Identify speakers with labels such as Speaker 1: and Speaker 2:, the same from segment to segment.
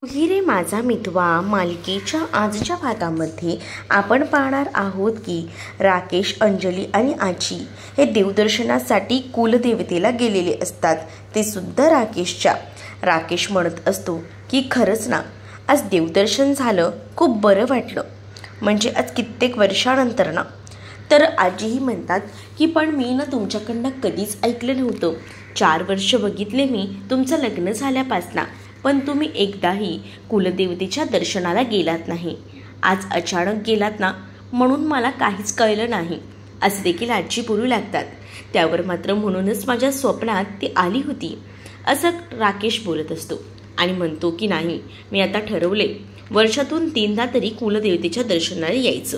Speaker 1: हिरे माझा मितवा मालिकेच्या आजच्या भागामध्ये आपण पाहणार आहोत की राकेश, अंजली आणि आजी हे देवदर्शनासाठी कुलदेवतेला गेलेले असतात. ते सुद्धा राकेश म्हणत असतो की खरंच ना, आज देवदर्शन झालं, खूप बरं वाटलं. म्हणजे आज कित्येक वर्षानंतर ना. तर आजीही म्हणतात की पण मी ना तुमच्याकडनं कधीच ऐकलं नव्हतं. 4 वर्ष बघितले मी तुमचं लग्न झाल्यापासनं, पण तुम्ही एकदाही कुलदेवतेच्या दर्शनाला गेलात नाही. आज अचानक गेलात ना, म्हणून मला काहीच कळलं नाही, असं देखील आजी बोलू लागतात. त्यावर मात्र म्हणूनच माझ्या स्वप्नात ती आली होती, असं राकेश बोलत असतो आणि म्हणतो की नाही, मी आता ठरवले वर्षातून 3दा तरी कुलदेवतेच्या दर्शनाला यायचं.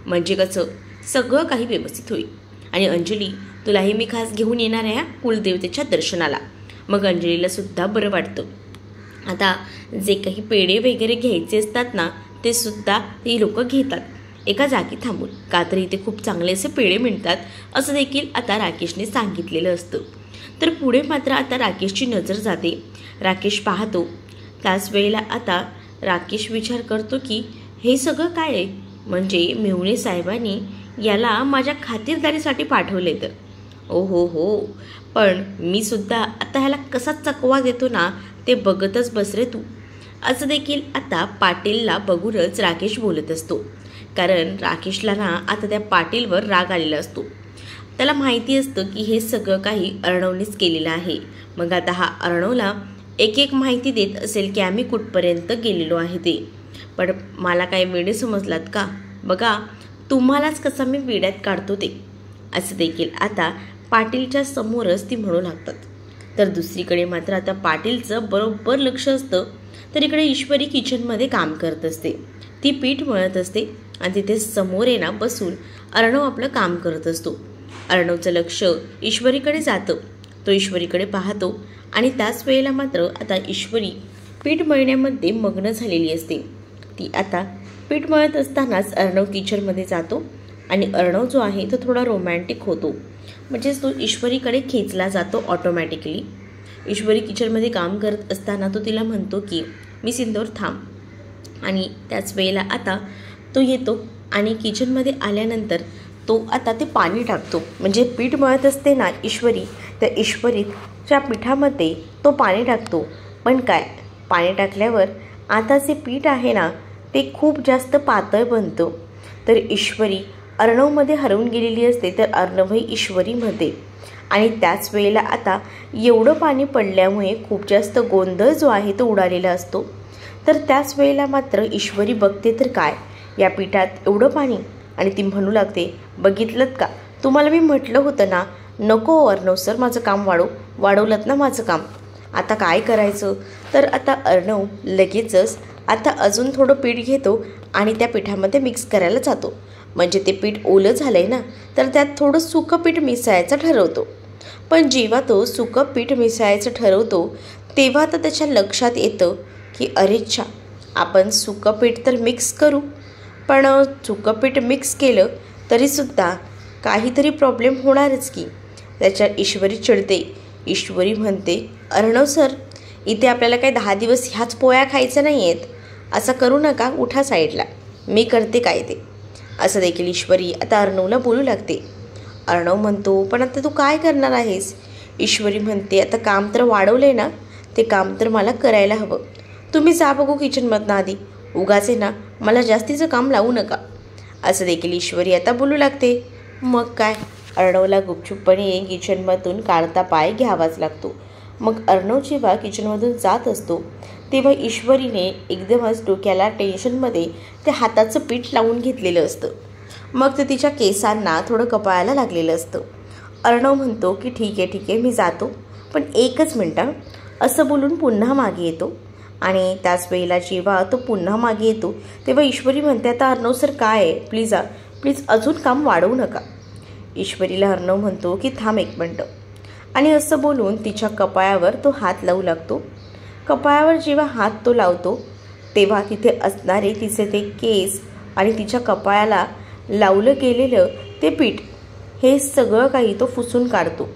Speaker 1: म्हणजे कसं सगळं काही व्यवस्थित होईल. आणि अंजली, तुलाही मी खास घेऊन येणार आहे कुलदेवतेच्या दर्शनाला. मग अंजलीला सुद्धा बरं वाटतं. आता जे काही पेढे वगैरे घ्यायचे असतात ना, ते सुद्धा ती लोक घेतात एका जागी थांबून, का तर इथे खूप चांगले असे पेढे मिळतात, असं देखील आता राकेशने सांगितलेलं असतं. तर पुढे मात्र आता राकेशची नजर जाते. राकेश पाहतो, त्याच वेळेला आता राकेश विचार करतो की हे सगळं काय आहे. म्हणजे मेहुणे साहेबांनी याला माझ्या खातिरदारीसाठी पाठवले तर हो, पण मी सुद्धा आता ह्याला कसा चकवा देतो ना, ते बघतच बस रे तू, असं देखील आता पाटीलला बघूनच राकेश बोलत असतो. कारण राकेशला ना आता त्या पाटीलवर राग आलेला असतो. त्याला माहिती असतं की हे सगळं काही अर्णवनेच केलेलं आहे. मग आता हा अर्णवला एक माहिती देत असेल की आम्ही कुठपर्यंत गेलेलो आहे ते. पण मला काय वेडे समजलात का? बघा तुम्हालाच कसा मी वेड्यात काढतो ते, असं देखील आता पाटीलच्या समोरच ती म्हणू लागतात. तर दुसरीकडे मात्र आता पाटीलचं बरोबर लक्ष असतं. तर इकडे ईश्वरी किचनमध्ये काम करत असते. ती पीठ मळत असते आणि तिथे समोर आहे ना बसून अर्णव आपलं काम करत असतो. अर्णवचं लक्ष ईश्वरीकडे जातं. तो ईश्वरीकडे पाहतो आणि त्याच वेळेला मात्र आता ईश्वरी पीठ मळण्यामध्ये मग्न झालेली असते. ती आता पीठ मळत असतानाच अर्णव किचनमध्ये जातो आणि अर्णव जो आहे तो थोडा रोमॅन्टिक होतो. म्हणजेच तो ईश्वरीकडे खेचला जातो ऑटोमॅटिकली. ईश्वरी किचनमध्ये काम करत असताना तो तिला म्हणतो की मी सिंदूर थांब. आणि त्याच वेळेला आता तो येतो आणि किचनमध्ये आल्यानंतर तो आता ते पाणी टाकतो. म्हणजे पीठ मळत असते ना ईश्वरी, त्या ईश्वरीच्या पिठामध्ये तो पाणी टाकतो. पण काय, पाणी टाकल्यावर आता जे पीठ आहे ना ते खूप जास्त पातळ बनतं. तर ईश्वरी अर्णवमध्ये हरवून गेलेली असते, तर अर्णवही ईश्वरीमध्ये. आणि त्याच वेळेला आता एवढं पाणी पडल्यामुळे खूप जास्त गोंधळ जो आहे तो उडालेला असतो. तर त्याच वेळेला मात्र ईश्वरी बघते तर काय, या पिठात एवढं पाणी. आणि ती म्हणू लागते, बघितलं का, तुम्हाला मी म्हटलं होतं ना, नको अर्णव सर माझं काम वाढवलं ना माझं काम, आता काय करायचं. तर आता अर्णव लगेचच आता अजून थोडं पीठ घेतो आणि त्या पिठामध्ये मिक्स करायला जातो. म्हणजे ते पीठ ओलं झालं आहे ना, तर त्यात थोडं सुकं पीठ मिसळायचं ठरवतो. पण जेव्हा तो सुकं पीठ मिसळायचं ठरवतो तेव्हा तर त्याच्या लक्षात येतं की अरेच्छा, आपण सुकं पीठ तर मिक्स करू, पण सुकं पीठ मिक्स केलं तरीसुद्धा काहीतरी प्रॉब्लेम होणारच की. त्याच्या ईश्वरी चिडते. ईश्वरी म्हणते, अर्णव सर, इथे आपल्याला काही 10 दिवस ह्याच पोळ्या खायच्या नाही आहेत, असं करू नका, उठा साईडला, मी करते काय ते, असं देखील ईश्वरी आता अर्णवला बोलू लागते. अर्णव म्हणतो, पण आता तू काय करणार आहेस? ईश्वरी म्हणते, आता काम तर वाढवलं आहे ना, ते काम तर मला करायला हवं. तुम्ही जा बघू किचनमधनं आधी, उगाच ना मला जास्तीचं काम लावू नका, असं देखील ईश्वरी आता बोलू लागते. मग काय, अर्णवला गुपचूपपणे किचनमधून काढता पाय घ्यावाच लागतो. मग अर्णव जेव्हा किचनमधून जात असतो तेव्हा ईश्वरीने एकदमच डोक्याला टेन्शनमध्ये ते हाताचं पीठ लावून घेतलेलं असतं. मग ते तिच्या केसांना थोडं कपाळाला लागलेलं असतं. अर्णव म्हणतो की ठीक आहे मी जातो, पण 1च मिनटं, असं बोलून पुन्हा मागे येतो. आणि त्याच वेळेला जेव्हा तो पुन्हा मागे येतो तेव्हा ईश्वरी म्हणते, आता अर्णव सर काय आहे, प्लीज अजून काम वाढवू नका. ईश्वरीला अर्णव म्हणतो की थांब 1 मिनटं. आणि असं बोलून तिच्या कपाळावर तो हात लावू लागतो. कपाळावर जेव्हा हात तो लावतो तेव्हा तिथे असणारे तिचे ते केस आणि तिच्या कपाळाला लावलं गेलेलं ते पीठ, हे सगळं काही तो पुसून काढतो.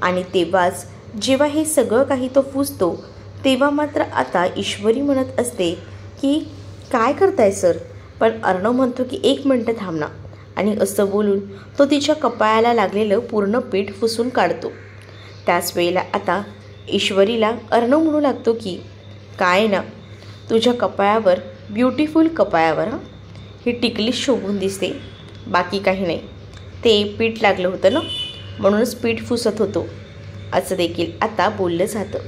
Speaker 1: आणि तेव्हाच जेव्हा हे सगळं काही तो पुसतो तेव्हा मात्र आता ईश्वरी म्हणत असते की काय करताय सर, पण अर्णव म्हणतो की 1 मिनटं थांब ना, आणि असं बोलून तो तिच्या कपाळाला लागलेलं पूर्ण पीठ पुसून काढतो. त्याच वेळेला आता ईश्वरीला अर्णव म्हणू लागतो की काय ना, तुझ्या कपाळावर ब्युटिफुल कपाळावर ही टिकली शोभून दिसते, बाकी काही नाही, ते पीठ लागलं होतं ना म्हणूनच पीठ पुसत होतो, असं देखील आता बोललं जातं.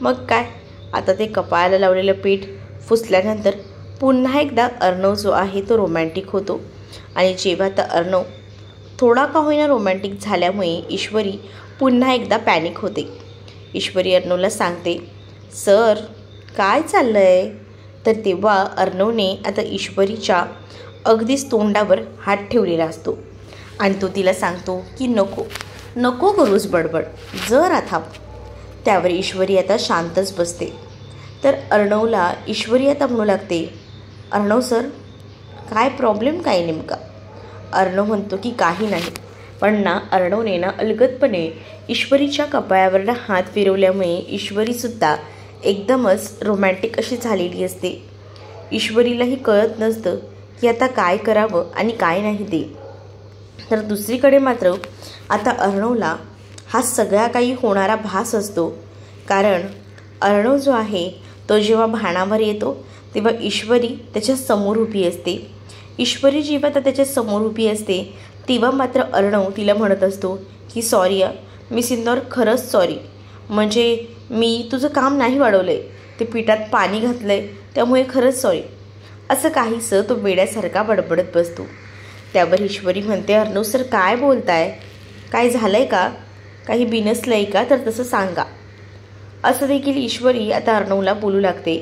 Speaker 1: मग काय, आता ते कपाळाला लावलेलं पीठ पुसल्यानंतर पुन्हा एकदा अर्णव जो आहे तो रोमॅन्टिक होतो. आणि जेव्हा आता अर्णव थोडा का होईना रोमॅन्टिक झाल्यामुळे ईश्वरी पुन्हा एकदा पॅनिक होते. ईश्वरी अर्णवला सांगते, सर काय चाललं आहे. तर तेव्हा अर्णवने आता ईश्वरीच्या अगदीच तोंडावर हात ठेवलेला असतो आणि तो तिला सांगतो की नको नको करूस बडबड, जरा थांब. त्यावर ईश्वरी आता शांतच बसते. तर अर्णवला ईश्वरी आता म्हणू लागते, अर्णव सर काय प्रॉब्लेम काय नेमका. अर्णव म्हणतो की काही नाही, पण ना अर्णवने ना अलगदपणे ईश्वरीच्या कपाळावर हात फिरवल्यामुळे ईश्वरीसुद्धा एकदमच रोमॅन्टिक अशी झालेली असते. ईश्वरीलाही कळत नसतं की आता काय करावं आणि काय नाही ते. तर दुसरीकडे मात्र आता अर्णवला हा सगळा काही होणारा भास असतो, कारण अर्णव जो आहे तो जेव्हा भानावर येतो तेव्हा ईश्वरी त्याच्या समोर उभी असते. ईश्वरी जेव्हा तर त्याच्या समोर उभी असते तेव्हा मात्र अर्णव तिला म्हणत असतो की सॉरी मी सिंदूर, खरंच सॉरी, म्हणजे मी तुझं काम नाही वाढवलं आहे, ते पिठात पाणी घातलं आहे त्यामुळे खरंच सॉरी, असं काहीसं तो वेड्यासारखा बडबडत बसतो. त्यावर ईश्वरी म्हणते, अर्णव सर काय बोलताय, काय झालं आहे का, काही बिनसलं आहे का, तर तसं सांगा. असं देखील ईश्वरी आता अर्णवला बोलू लागते.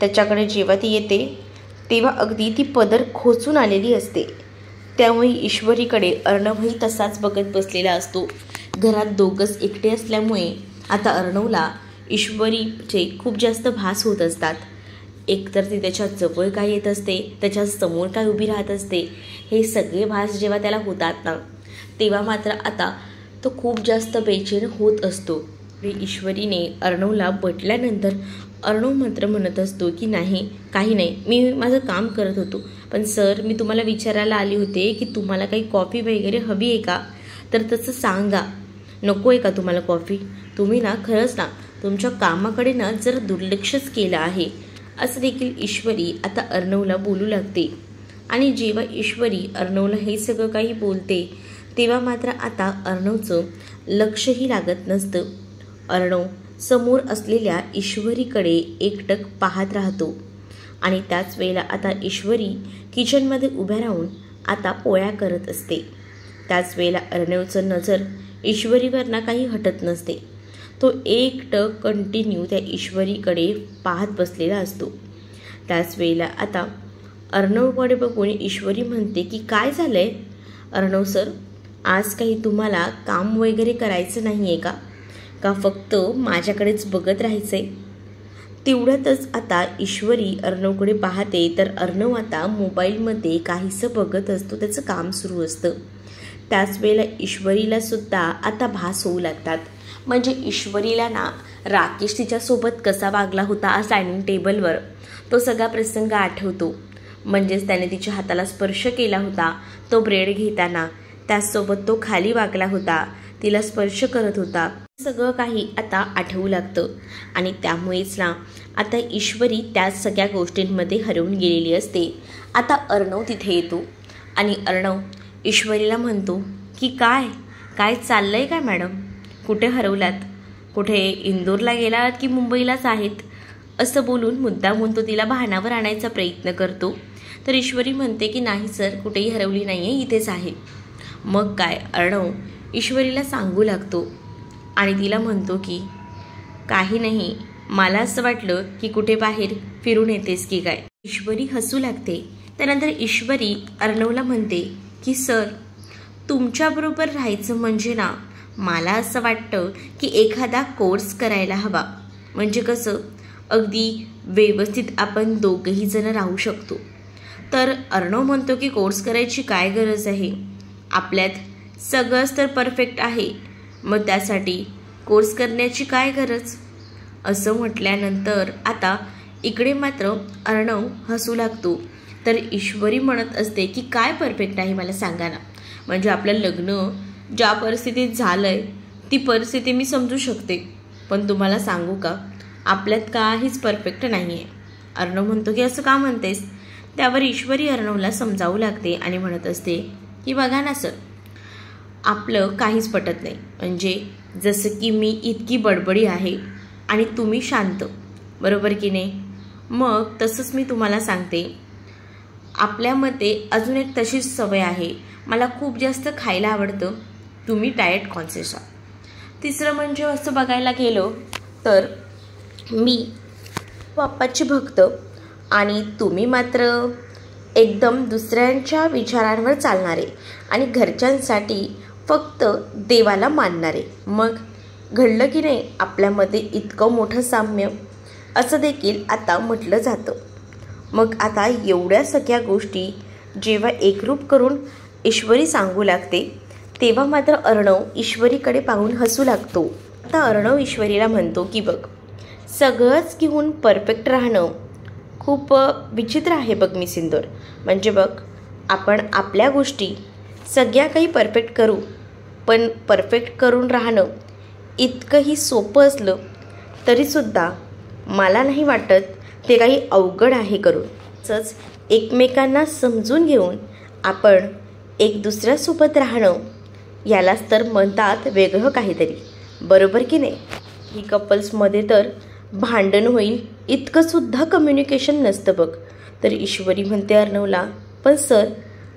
Speaker 1: त्याच्याकडे जेव्हा ती येते तेव्हा अगदी ती पदर खोचून आलेली असते. त्यामुळे ईश्वरीकडे अर्णवही तसाच बघत बसलेला असतो. घरात दोघंच एकटे असल्यामुळे आता अर्णवला ईश्वरीचे खूप जास्त भास होत असतात. एकतर ती त्याच्या जवळ काय येत असते, त्याच्या समोर काय उभी राहत असते, हे सगळे भास जेव्हा त्याला होतात ना तेव्हा मात्र आता तो खूप जास्त बेचैन होत असतो. ईश्वरीने अर्णवला बटल्यानंतर अर्णव मात्र म्हणत असतो की नाही, काही नाही, मी माझं काम करत होतो, पण सर मी तुम्हाला विचारायला आले होते की तुम्हाला काही कॉफी वगैरे हवी आहे का, तर तसं सांगा. नको आहे का तुम्हाला कॉफी, तुम्ही ना खरंच ना तुमच्या कामाकडे ना जर दुर्लक्षच केलं आहे, असं देखील ईश्वरी आता अर्णवला बोलू लागते. आणि जेव्हा ईश्वरी अर्णवला हे सगळं काही बोलते तेव्हा मात्र आता अर्णवचं लक्षही लागत नसतं. अर्णव समोर असलेल्या ईश्वरीकडे एकटक पाहत राहतो. आणि त्याच वेळेला आता ईश्वरी किचनमध्ये उभ्या राहून आता पोळ्या करत असते. त्याच वेळेला अर्णवचं नजर ईश्वरीवर ना काही हटत नसते. तो एकटक कंटिन्यू त्या ईश्वरीकडे पाहत बसलेला असतो. त्याच वेळेला आता अर्णवकडे बघून ईश्वरी म्हणते की काय झालं आहे अर्णव सर, आज काही तुम्हाला काम वगैरे करायचं नाही आहे का फक्त माझ्याकडेच बघत राहायचं आहे. तेवढ्यातच आता ईश्वरी अर्णवकडे पाहते तर अर्णव आता मोबाईलमध्ये काहीसं बघत असतो, त्याचं काम सुरू असतं. त्याच वेळेला ईश्वरीला सुद्धा आता भास होऊ लागतात. म्हणजे ईश्वरीला ना राकेश तिच्यासोबत कसा वागला होता आज डायनिंग टेबलवर तो सगळा प्रसंग आठवतो. म्हणजेच त्याने तिच्या हाताला स्पर्श केला होता तो ब्रेड घेताना, त्याचसोबत तो खाली वागला होता, तिला स्पर्श करत होता, सगळं काही आता आठवू लागतं. आणि त्यामुळेच ना आता ईश्वरी त्या सगळ्या गोष्टींमध्ये हरवून गेलेली असते. आता अर्णव तिथे येतो आणि अर्णव ईश्वरीला म्हणतो की काय चाललंय काय मॅडम, कुठे हरवलात, कुठे इंदोरला गेलात की मुंबईलाच आहेत, असं बोलून मुद्दामून तो तिला भानावर आणायचा प्रयत्न करतो. तर ईश्वरी म्हणते की नाही सर, कुठेही हरवली नाही आहे, इथेच आहे. मग काय अर्णव ईश्वरीला सांगू लागतो आणि तिला म्हणतो की काही नाही, मला असं वाटलं की कुठे बाहेर फिरून येतेस की काय. ईश्वरी हसू लागते. त्यानंतर ईश्वरी अर्णवला म्हणते की सर तुमच्याबरोबर राहायचं म्हणजे ना मला असं वाटतं की एखादा कोर्स करायला हवा, म्हणजे कसं अगदी व्यवस्थित आपण दोघंही जण राहू शकतो. तर अर्णव म्हणतो की कोर्स करायची काय गरज आहे, आपल्यात सगळंच तर परफेक्ट आहे, मग त्यासाठी कोर्स करण्याची काय गरज. असं म्हटल्यानंतर आता इकडे मात्र अर्णव हसू लागतो. तर ईश्वरी म्हणत असते की काय परफेक्ट आहे मला सांगा ना. म्हणजे आपलं लग्न ज्या परिस्थितीत झालंय ती परिस्थिती मी समजू शकते, पण तुम्हाला सांगू का आपल्यात काहीच परफेक्ट नाही आहे. अर्णव म्हणतो की असं का म्हणतेस. त्यावर ईश्वरी अर्णवला समजावू लागते आणि म्हणत असते की बघा ना सर, आपलं काहीच पटत नाही. म्हणजे जसं की मी इतकी बडबडी आहे आणि तुम्ही शांत, बरोबर की नाही. मग तसंच मी तुम्हाला सांगते, आपल्यामध्ये अजून एक तशीच सवय आहे, मला खूप जास्त खायला आवडतं, तुम्ही डाएट कॉन्शियस आहात. तिसरं म्हणजे असं बघायला गेलं तर मी बाप्पाची भक्त आणि तुम्ही मात्र एकदम दुसऱ्यांच्या विचारांवर चालणारे आणि घरच्यांसाठी फक्त देवाला मानणारे. मग घडलं की नाही आपल्यामध्ये इतकं मोठं साम्य, असं देखील आता म्हटलं जातं. मग आता एवढ्या सगळ्या गोष्टी जेव्हा एकरूप करून ईश्वरी सांगू लागते तेव्हा मात्र अर्णव ईश्वरीकडे पाहून हसू लागतो. आता अर्णव ईश्वरीला म्हणतो की बघ, सगळंच घेऊन परफेक्ट राहणं खूप विचित्र आहे बघ मी सिंदूर. म्हणजे बघ, आपण आपल्या गोष्टी सगळ्या काही परफेक्ट करू, पण परफेक्ट करून राहणं इतकंही सोपं असलं तरीसुद्धा मला नाही वाटत ते काही अवघड आहे करून. तसंच एकमेकांना समजून घेऊन आपण एक दुसऱ्यासोबत राहणं, यालाच तर म्हणतात वेगळं काहीतरी, बरोबर की नाही. ही कपल्समध्ये तर भांडण होईल इतकंसुद्धा कम्युनिकेशन नसतं बघ. तर ईश्वरी म्हणते अर्णवला, पण सर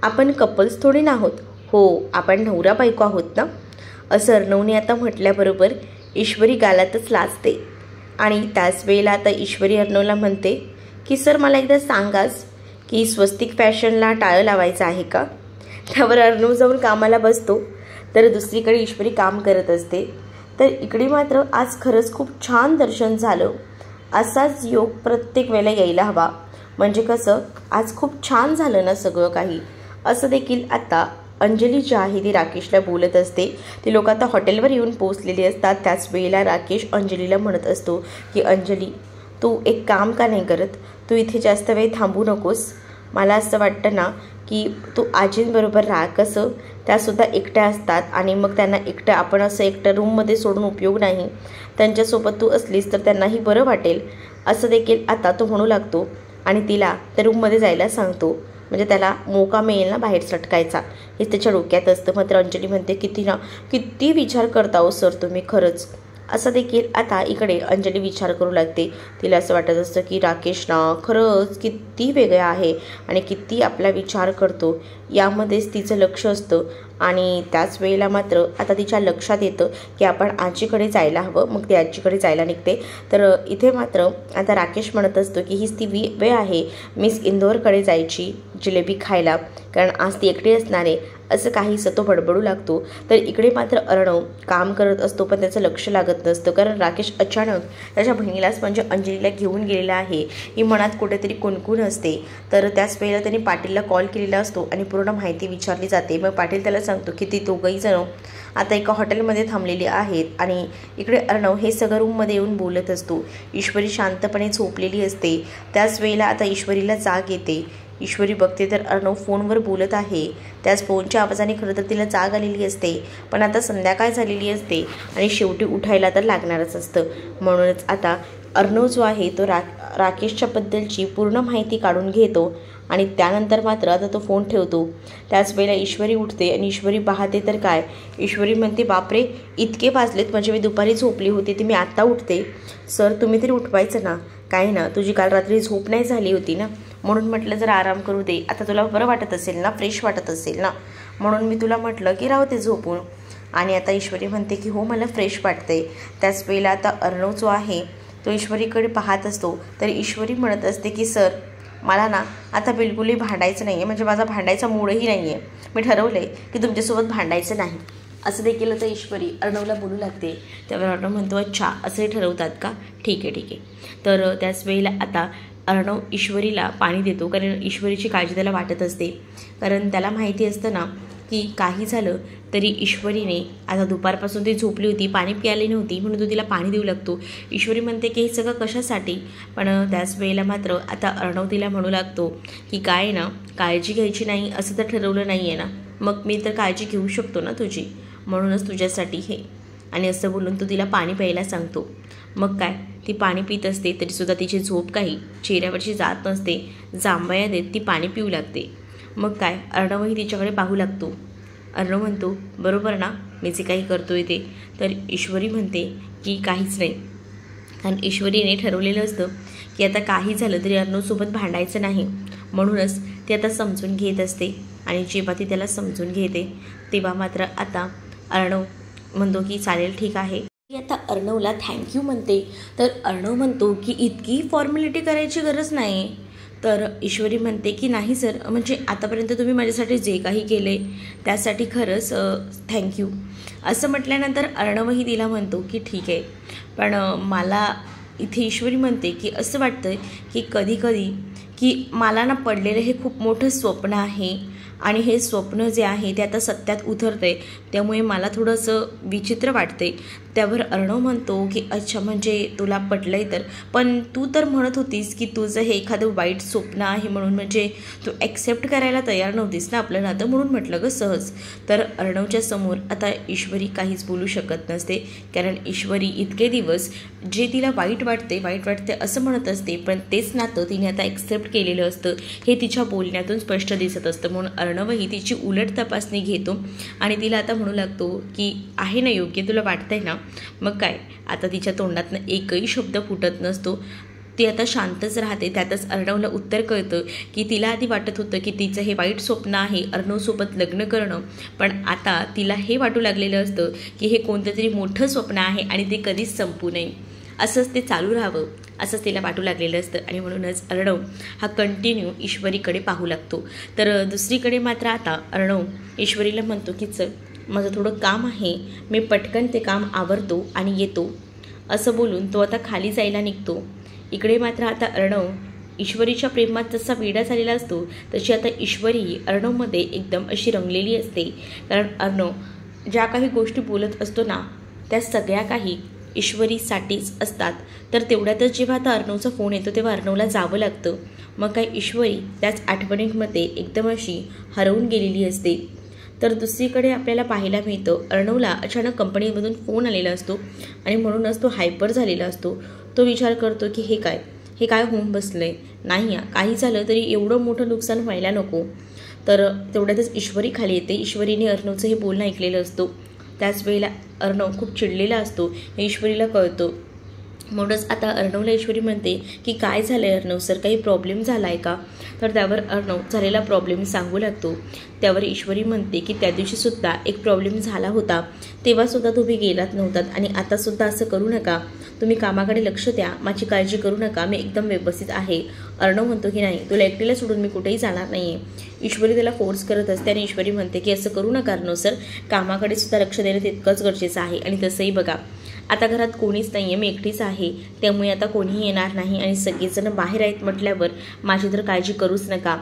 Speaker 1: आपण कपल्स थोडी ना आहोत. हो, आपण नवरा बायको आहोत ना. असं अर्णवने आता म्हटल्याबरोबर ईश्वरी गालातच लाजते. आणि त्याच वेळेला आता ईश्वरी अर्णवला म्हणते की सर मला एकदा सांगाच की स्वस्तिक फॅशनला टाळं लावायचं आहे का. त्यावर अर्णव जाऊन कामाला बसतो. तर दुसरीकडे ईश्वरी काम करत असते. तर इकडे मात्र आज खरंच खूप छान दर्शन झालं. असाच योग प्रत्येक वेळेला यायला हवा. म्हणजे कसं आज खूप छान झालं ना सगळं काही. असं देखील आता अंजली जी आहे ती राकेशला बोलत असते. ती लोक आता हॉटेलवर येऊन पोहोचलेली असतात. त्याच वेळेला राकेश अंजलीला म्हणत असतो की अंजली, तू एक काम का नाही करत, तू इथे जास्त वेळ थांबू नकोस. मला असं वाटतं ना की तू आजींबरोबर राहा. कसं त्यासुद्धा एकट्या असतात आणि मग त्यांना एकटं आपण असं एकटं रूममध्ये सोडून उपयोग नाही. त्यांच्यासोबत तू असलीस तर त्यांनाही बरं वाटेल. असं देखील आता तो म्हणू लागतो आणि तिला त्या रूममध्ये जायला सांगतो. म्हणजे त्याला मोका मिळेल ना बाहेर सटकायचा, हे त्याच्या डोक्यात असतं. मात्र अंजली म्हणते किती विचार करता हो सर तुम्ही खरंच. असं देखील आता इकडे अंजली विचार करू लागते. तिला असं वाटत असतं की राकेश ना खरंच किती वेगळा आहे आणि किती आपला विचार करतो, यामध्येच तिचं लक्ष असतं. आणि त्याच वेळेला मात्र आता तिच्या लक्षात येतं की आपण आजीकडे जायला हवं. मग ती आजीकडे जायला निघते. तर इथे मात्र आता राकेश म्हणत असतो की हीच ती वेळ आहे मिस इंदोरकडे जायची जिलेबी खायला, कारण आज ती एकटी असणार आहे, असं काहीसं तो बडबडू लागतो. तर इकडे मात्र अर्णव काम करत असतो पण त्याचं लक्ष लागत नसतं, कारण राकेश अचानक त्याच्या बहिणीलाच म्हणजे अंजलीला घेऊन गेलेला आहे ही मनात कुठेतरी कुणकुण असते. तर त्याच वेळेला त्यांनी पाटीलला कॉल केलेला असतो आणि पूर्ण माहिती विचारली जाते. मग पाटील त्याला सांगतो की ती दोघंही जण आता एका हॉटेलमध्ये थांबलेली आहेत आणि इकडे अर्णव हे सगळं रूममध्ये येऊन बोलत असतो. ईश्वरी शांतपणे झोपलेली असते. त्याच वेळेला आता ईश्वरीला जाग येते. ईश्वरी बघते तर अर्णव फोनवर बोलत आहे. त्याच फोनच्या आवाजाने खरं तर तिला जाग आलेली असते, पण आता संध्याकाळ झालेली असते आणि शेवटी उठायला तर लागणारच असतं. म्हणूनच आता अर्णव जो आहे तो राकेशच्याबद्दलची पूर्ण माहिती काढून घेतो आणि त्यानंतर मात्र आता तो फोन ठेवतो. त्याच वेळेला ईश्वरी उठते आणि ईश्वरी पाहते तर काय, ईश्वरी म्हणते बापरे इतके वाजलेत, म्हणजे मी दुपारी झोपली होती ती मी आत्ता उठते. सर तुम्ही तरी उठवायचं ना. काय ना तुझी काल रात्री झोप नाही झाली होती ना, म्हणून म्हटलं जरा आराम करू दे. आता तुला बरं वाटत असेल ना, फ्रेश वाटत असेल ना, म्हणून मी तुला म्हटलं की राहू दे झोपून. आणि आता ईश्वरी म्हणते की हो मला फ्रेश वाटते. त्याच वेळेला आता अर्णव जो आहे तो ईश्वरीकडे पाहत असतो. तर ईश्वरी म्हणत असते की सर मला ना आता बिलकुलही भांडायचं नाही आहे, म्हणजे माझा भांडायचा मूडही नाही आहे. मी ठरवलं आहे की तुमच्यासोबत भांडायचं नाही. असं देखील आता ईश्वरी अर्णवला बोलू लागते. त्यावर अर्णव म्हणतो अच्छा असंही ठरवतात का, ठीक आहे. तर त्याच वेळेला आता अर्णव ईश्वरीला पाणी देतो, कारण ईश्वरीची काळजी त्याला वाटत असते. कारण त्याला माहिती असतं ना की काही झालं तरी ईश्वरीने आता दुपारपासून ती झोपली होती, पाणी प्यायली नव्हती म्हणून तो तिला पाणी देऊ लागतो. ईश्वरी म्हणते की हे सगळं कशासाठी, पण त्याच वेळेला मात्र आता अर्णव तिला म्हणू लागतो की काय ना, काळजी घ्यायची नाही असं तर ठरवलं नाही आहे ना, मग मी तर काळजी घेऊ शकतो ना तुझी, म्हणूनच तुझ्यासाठी हे. आणि असं बोलून तो तिला पाणी प्यायला सांगतो. मग काय ती पाणी पित असते तरीसुद्धा तिची झोप काही चेहऱ्यावरची जात नसते. जांभया देत ती पाणी पिऊ लागते. मग काय अर्णवही तिच्याकडे पाहू लागतो. अर्णव म्हणतो बरोबर ना मी जे काही करतोय ते. तर ईश्वरी म्हणते की काहीच नाही, कारण ईश्वरीने ठरवलेलं असतं की आता काही झालं तरी अर्णवसोबत भांडायचं नाही, म्हणूनच ती आता समजून घेत असते. आणि जेव्हा ती त्याला समजून घेते तेव्हा मात्र आता अर्णव म्हणतो की चालेल ठीक आहे. ती आता अर्णवला थँक्यू म्हणते. तर अर्णव म्हणतो की इतकी फॉर्मॅलिटी करायची गरज नाही. तर ईश्वरी म्हणते की नाही सर, म्हणजे आतापर्यंत तुम्ही माझ्यासाठी जे काही केले त्यासाठी खरंच थँक्यू. असं म्हटल्यानंतर अर्णवही तिला म्हणतो की ठीक आहे, पण मला इथे ईश्वरी म्हणते की असं वाटतं की कधीकधी की मला ना पडलेलं हे खूप मोठं स्वप्न आहे आणि हे स्वप्न जे आहे ते आता सत्यात उतरते, त्यामुळे मला थोडंसं विचित्र वाटते. त्यावर अर्णव म्हणतो की अच्छा म्हणजे तुला पटलं आहे तर, पण तू तर म्हणत होतीस की तुझं हे एखादं वाईट स्वप्न आहे म्हणून, म्हणजे तू ॲक्सेप्ट करायला तयार नव्हतीस ना आपलं नातं, म्हणून म्हटलं गं सहज. तर अर्णवच्या समोर आता ईश्वरी काहीच बोलू शकत नसते, कारण ईश्वरी इतके दिवस जे तिला वाईट वाटते असं म्हणत असते, पण तेच नातं तिने आता ॲक्सेप्ट केलेलं असतं हे तिच्या बोलण्यातून स्पष्ट दिसत असतं. म्हणून अर्णवही तिची उलट तपासणी घेतो आणि तिला आता म्हणू लागतो की आहे ना योग्य, तुला वाटतंय ना. मग काय आता तिच्या तोंडातनं एकही शब्द फुटत नसतो. ती आता शांतच राहते. त्यातच अर्णवला उत्तर कळतं की तिला आधी वाटत होतं की तिचं हे वाईट स्वप्न आहे अर्णवसोबत लग्न करणं, पण आता तिला हे वाटू लागलेलं असतं की हे कोणतं तरी मोठं स्वप्न आहे आणि ते कधीच संपू नये, असंच ते चालू राहावं असंच तिला वाटू लागलेलं असतं. आणि म्हणूनच अर्णव हा कंटिन्यू ईश्वरीकडे पाहू लागतो. तर दुसरीकडे मात्र आता अर्णव ईश्वरीला म्हणतो की चल माझं थोडं काम आहे, मी पटकन ते काम आवरतो आणि येतो. असं बोलून तो आता खाली जायला निघतो. इकडे मात्र आता अर्णव ईश्वरीच्या प्रेमात जसा वेडा झालेला असतो तशी आता ईश्वरी अर्णवमध्ये एकदम अशी रंगलेली असते. कारण अर्णव ज्या काही गोष्टी बोलत असतो ना त्या सगळ्या काही ईश्वरीसाठीच असतात. तर तेवढ्यातच जेव्हा आता अर्णवचा फोन येतो तेव्हा अर्णवला जावं लागतं. मग काय ईश्वरी त्याच आठवणींमध्ये एकदम अशी हरवून गेलेली असते. तर दुसरीकडे आपल्याला पाहायला मिळतं अर्णवला अचानक कंपनीमधून फोन आलेला असतो आणि म्हणूनच तो हायपर झालेला असतो. तो विचार करतो की हे काय होऊन बसलं आहे, नाही काही झालं तरी एवढं मोठं नुकसान व्हायला नको. तर तेवढ्यातच ईश्वरी खाली येते. ईश्वरीने अर्णवचं हे बोलणं ऐकलेलं असतो. त्याच वेळेला अर्णव खूप चिडलेला असतो हे ईश्वरीला कळतं. म्हणूनच आता अर्णवला ईश्वरी म्हणते की काय झालं आहे अर्णव सर, काही प्रॉब्लेम झाला आहे का. तर त्यावर अर्णव झालेला प्रॉब्लेम सांगू लागतो. त्यावर ईश्वरी म्हणते की त्या दिवशीसुद्धा एक प्रॉब्लेम झाला होता, तेव्हासुद्धा तुम्ही गेलात नव्हतात आणि आतासुद्धा असं करू नका, तुम्ही कामाकडे लक्ष द्या, माझी काळजी करू नका, मी एकदम व्यवस्थित आहे. अर्णव म्हणतो की नाही तुला एकटीला सोडून मी कुठेही जाणार नाही आहे. ईश्वरी त्याला फोर्स करत असते आणि ईश्वरी म्हणते की असं करू नका अर्णव सर, कामाकडे सुद्धा लक्ष देणं तितकंच गरजेचं आहे. आणि तसंही बघा आता घरात कोणीच नाही आहे, मी एकटीच आहे, त्यामुळे आता कोणीही येणार नाही आणि सगळेजण बाहेर आहेत म्हटल्यावर माझी तर काळजी करूच नका.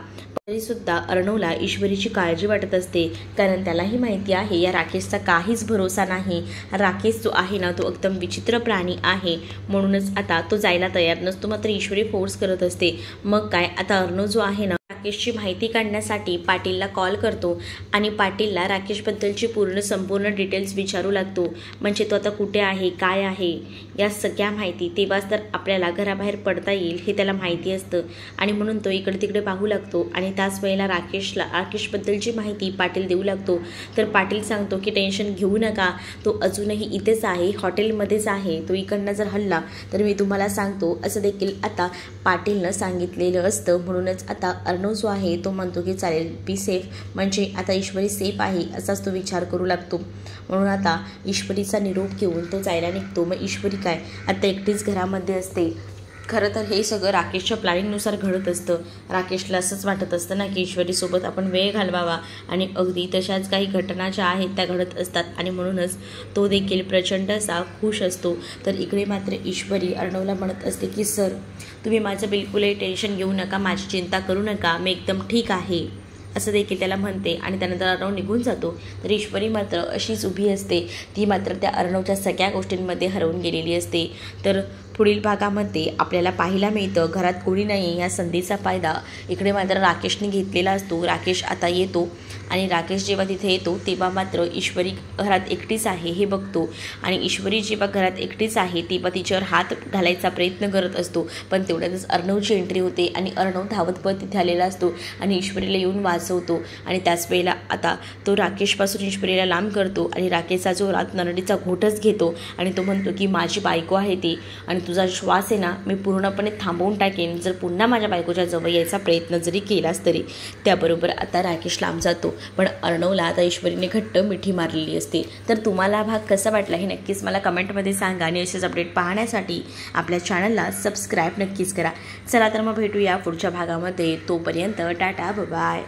Speaker 1: तरीसुद्धा अर्णवला ईश्वरीची काळजी वाटत असते, कारण त्यालाही माहिती आहे या राकेशचा काहीच भरोसा नाही. राकेश जो आहे ना तो एकदम विचित्र प्राणी आहे, म्हणूनच आता तो जायला तयार नसतो. मात्र ईश्वरी फोर्स करत असते. मग काय आता अर्णव जो आहे ना राकेशची माहिती काढण्यासाठी पाटीलला कॉल करतो आणि पाटीलला राकेशबद्दलची संपूर्ण डिटेल्स विचारू लागतो. म्हणजे तो आता कुठे आहे, काय आहे, या सगळ्या माहिती तेव्हाच तर आपल्याला घराबाहेर पडता येईल हे त्याला माहिती असतं. आणि म्हणून तो इकडे तिकडे पाहू लागतो आणि त्याच वेळेला राकेशबद्दलची माहिती पाटील देऊ लागतो. तर पाटील सांगतो की टेन्शन घेऊ नका, तो अजूनही इथेच आहे, हॉटेलमध्येच आहे, तो इकडनं जर हल्ला तर मी तुम्हाला सांगतो, असं देखील आता पाटीलनं सांगितलेलं असतं. म्हणूनच आता अर्णव जो आहे तो म्हणतो की चालेल बी सेफ, म्हणजे आता ईश्वरी सेफ आहे असाच तो विचार करू लागतो. म्हणून आता ईश्वरीचा निरोप घेऊन तो जायला निघतो. मग ईश्वरी काय आता एकटीच घरामध्ये असते. खरं तर हे सगळं राकेशच्या प्लॅनिंगनुसार घडत असतं. राकेशला असंच वाटत असतं ना की ईश्वरीसोबत आपण वेळ घालवावा आणि अगदी तशाच काही घटना ज्या आहेत त्या घडत असतात आणि म्हणूनच तो देखील प्रचंड असा खुश असतो. तर इकडे मात्र ईश्वरी अर्णवला म्हणत असते की सर तुम्ही माझं बिलकुलही टेन्शन घेऊ नका, माझी चिंता करू नका, मी एकदम ठीक आहे. असं देखील त्याला म्हणते आणि त्यानंतर अर्णव निघून जातो. तर ईश्वरी मात्र अशीच उभी असते. ती मात्र त्या अर्णवच्या सगळ्या गोष्टींमध्ये हरवून गेलेली असते. तर पुढील भागामध्ये आपल्याला पाहायला मिळतं घरात कोणी नाही या संधीचा फायदा इकडे मात्र राकेशने घेतलेला असतो. राकेश आता येतो आणि राकेश जेव्हा तिथे येतो तेव्हा मात्र ईश्वरी घरात एकटीच आहे हे बघतो आणि ईश्वरी जेव्हा घरात एकटीच आहे तेव्हा तिच्यावर हात घालायचा प्रयत्न करत असतो. पण तेवढ्यातच अर्णवची एंट्री होते आणि अर्णव धावत पळत तिथे आलेला असतो आणि ईश्वरीला येऊन वाचवतो. आणि त्याच वेळेला आता तो राकेशपासून ईश्वरीला लांब करतो आणि राकेशचा जोरात नरडीचा घोटच घेतो आणि तो म्हणतो की माझी बायको आहे ती आणि तुझा श्वास आहे ना मी पूर्णपणे थांबवून टाकेन जर पुन्हा माझ्या बायकोच्या जवळ यायचा प्रयत्न जरी केलास तरी. त्याबरोबर आता राकेश लांब जातो. पण अर्णवला आता ईश्वरीने घट्ट मिठी मारलेली असते. तर तुम्हाला हा भाग कसा वाटला हे नक्कीच मला कमेंटमध्ये सांगा आणि असेच अपडेट पाहण्यासाठी आपल्या चॅनलला सबस्क्राईब नक्कीच करा. चला तर मग भेटूया पुढच्या भागामध्ये. तोपर्यंत टाटा बाय.